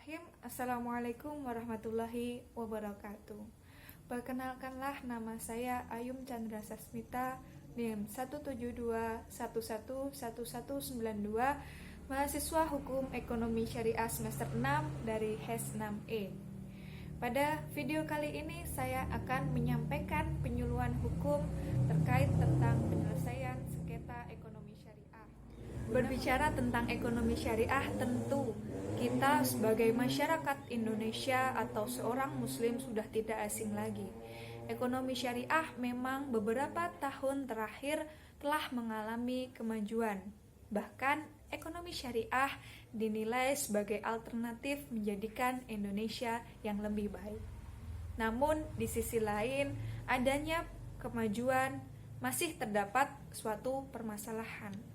Bismillahirrahmanirrahim. Assalamualaikum warahmatullahi wabarakatuh. Perkenalkanlah, nama saya Ayum Chandra Sasmita, NIM 172111192, mahasiswa Hukum Ekonomi Syariah semester 6 dari HES 6E. Pada video kali ini saya akan menyampaikan penyuluhan hukum terkait tentang penyelesaian sengketa ekonomi syariah. Berbicara tentang ekonomi syariah, tentu kita sebagai masyarakat Indonesia atau seorang muslim sudah tidak asing lagi. Ekonomi syariah memang beberapa tahun terakhir telah mengalami kemajuan. Bahkan ekonomi syariah dinilai sebagai alternatif menjadikan Indonesia yang lebih baik. Namun di sisi lain, adanya kemajuan masih terdapat suatu permasalahan.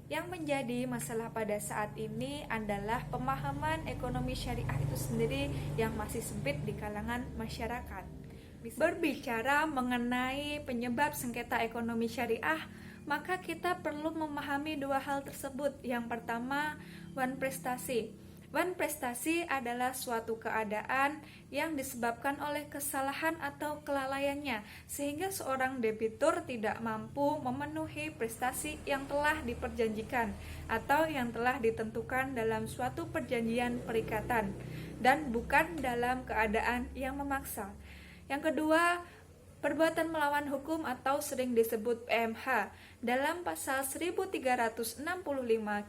Yang menjadi masalah pada saat ini adalah pemahaman ekonomi syariah itu sendiri yang masih sempit di kalangan masyarakat. Berbicara mengenai penyebab sengketa ekonomi syariah, maka kita perlu memahami dua hal tersebut. Yang pertama, wan prestasi. Wan prestasi adalah suatu keadaan yang disebabkan oleh kesalahan atau kelalaiannya, sehingga seorang debitur tidak mampu memenuhi prestasi yang telah diperjanjikan atau yang telah ditentukan dalam suatu perjanjian perikatan, dan bukan dalam keadaan yang memaksa. Yang kedua, perbuatan melawan hukum atau sering disebut PMH. Dalam pasal 1365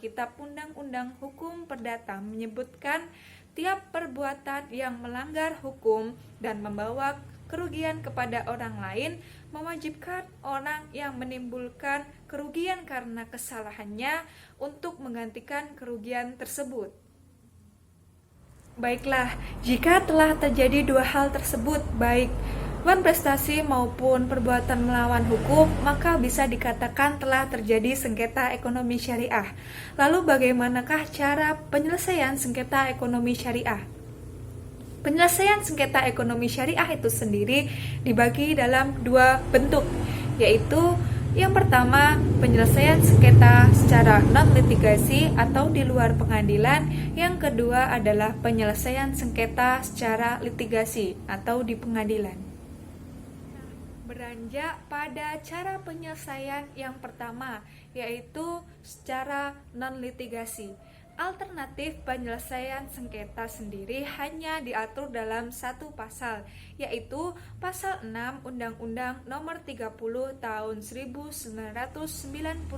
Kitab Undang-Undang Hukum Perdata menyebutkan tiap perbuatan yang melanggar hukum dan membawa kerugian kepada orang lain mewajibkan orang yang menimbulkan kerugian karena kesalahannya untuk menggantikan kerugian tersebut. Baiklah, jika telah terjadi dua hal tersebut, baik wan prestasi maupun perbuatan melawan hukum, maka bisa dikatakan telah terjadi sengketa ekonomi syariah. Lalu bagaimanakah cara penyelesaian sengketa ekonomi syariah? Penyelesaian sengketa ekonomi syariah itu sendiri dibagi dalam dua bentuk, yaitu yang pertama, penyelesaian sengketa secara non-litigasi atau di luar pengadilan. Yang kedua adalah penyelesaian sengketa secara litigasi atau di pengadilan. Beranjak pada cara penyelesaian yang pertama, yaitu secara non-litigasi. Alternatif penyelesaian sengketa sendiri hanya diatur dalam satu pasal, yaitu pasal 6 Undang-Undang Nomor 30 Tahun 1999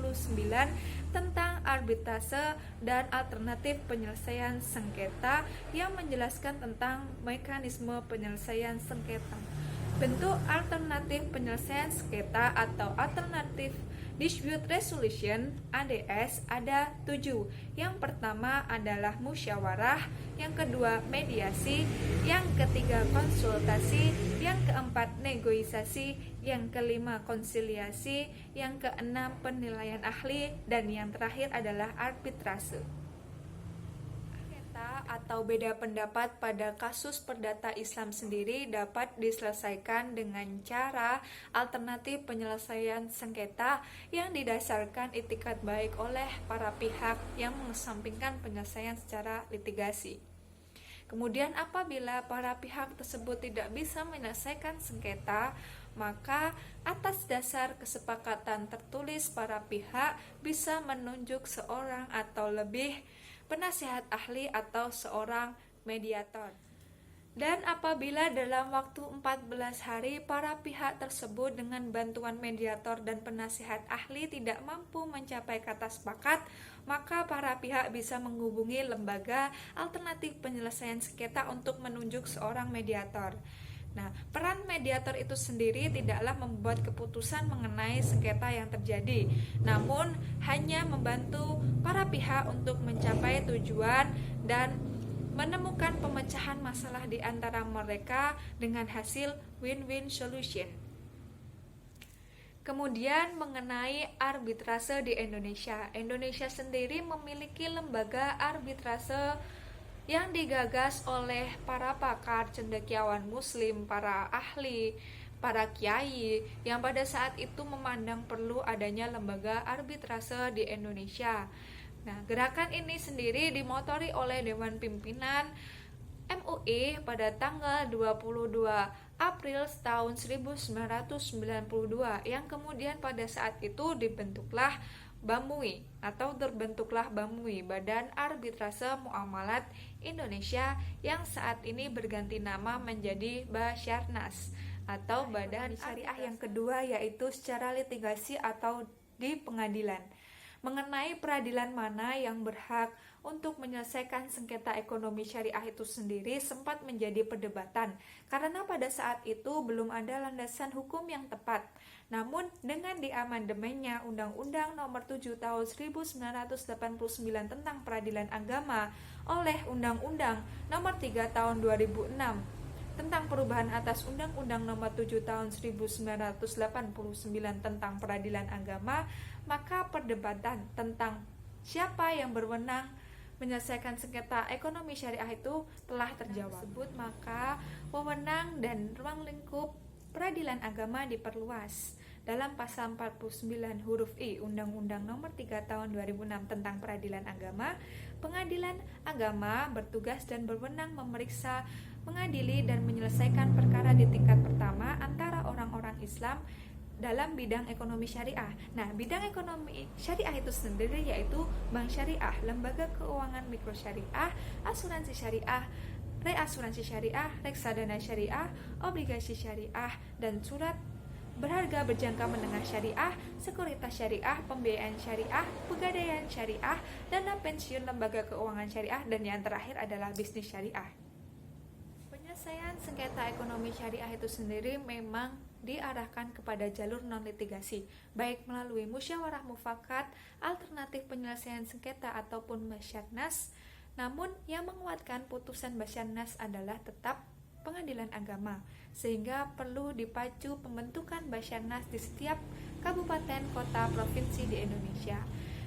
tentang arbitrase dan alternatif penyelesaian sengketa yang menjelaskan tentang mekanisme penyelesaian sengketa. Bentuk alternatif penyelesaian sengketa atau alternatif dispute resolution (ADS) ada 7. Yang pertama adalah musyawarah, yang kedua mediasi, yang ketiga konsultasi, yang keempat negosiasi, yang kelima konsiliasi, yang keenam penilaian ahli, dan yang terakhir adalah arbitrase. Atau beda pendapat pada kasus perdata Islam sendiri dapat diselesaikan dengan cara alternatif penyelesaian sengketa yang didasarkan itikat baik oleh para pihak yang mengesampingkan penyelesaian secara litigasi. Kemudian apabila para pihak tersebut tidak bisa menyelesaikan sengketa, maka atas dasar kesepakatan tertulis para pihak bisa menunjuk seorang atau lebih penasihat ahli atau seorang mediator. Dan apabila dalam waktu 14 hari para pihak tersebut dengan bantuan mediator dan penasihat ahli tidak mampu mencapai kata sepakat, maka para pihak bisa menghubungi lembaga alternatif penyelesaian sengketa untuk menunjuk seorang mediator. Nah, peran mediator itu sendiri tidaklah membuat keputusan mengenai sengketa yang terjadi, namun hanya membantu para pihak untuk mencapai tujuan dan menemukan pemecahan masalah di antara mereka dengan hasil win-win solution. Kemudian mengenai arbitrase di Indonesia. Indonesia sendiri memiliki lembaga arbitrase yang digagas oleh para pakar cendekiawan muslim, para ahli, para kiai yang pada saat itu memandang perlu adanya lembaga arbitrase di Indonesia. Nah, gerakan ini sendiri dimotori oleh Dewan Pimpinan MUI pada tanggal 22 April tahun 1992 yang kemudian pada saat itu dibentuklah BAMUI atau terbentuklah BAMUI, Badan Arbitrase Muamalat Indonesia, yang saat ini berganti nama menjadi Basyarnas atau Badan Syariah. Yang kedua yaitu secara litigasi atau di pengadilan, mengenai peradilan mana yang berhak untuk menyelesaikan sengketa ekonomi syariah itu sendiri sempat menjadi perdebatan karena pada saat itu belum ada landasan hukum yang tepat. Namun dengan diamandemennya Undang-Undang Nomor 7 Tahun 1989 tentang Peradilan Agama oleh Undang-Undang Nomor 3 Tahun 2006 tentang perubahan atas Undang-Undang Nomor 7 Tahun 1989 tentang Peradilan Agama, maka perdebatan tentang siapa yang berwenang menyelesaikan sengketa ekonomi syariah itu telah terjawab. Maka wewenang dan ruang lingkup peradilan agama diperluas. Dalam pasal 49 huruf I Undang-Undang Nomor 3 Tahun 2006 tentang Peradilan Agama, pengadilan agama bertugas dan berwenang memeriksa, mengadili dan menyelesaikan perkara di tingkat pertama antara orang-orang Islam dalam bidang ekonomi syariah. Nah, bidang ekonomi syariah itu sendiri yaitu bank syariah, lembaga keuangan mikro syariah, asuransi syariah, reasuransi syariah, reksadana syariah, obligasi syariah, dan surat berharga berjangka menengah syariah, sekuritas syariah, pembiayaan syariah, pegadaian syariah, dana pensiun lembaga keuangan syariah, dan yang terakhir adalah bisnis syariah. Penyelesaian sengketa ekonomi syariah itu sendiri memang diarahkan kepada jalur non-litigasi, baik melalui musyawarah mufakat, alternatif penyelesaian sengketa ataupun Basyarnas. Namun yang menguatkan putusan Basyarnas adalah tetap pengadilan agama, sehingga perlu dipacu pembentukan Basyarnas di setiap kabupaten, kota, provinsi di Indonesia.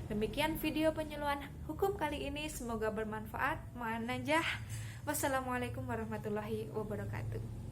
Demikian video penyuluhan hukum kali ini, semoga bermanfaat. Mohon najah. Wassalamualaikum warahmatullahi wabarakatuh.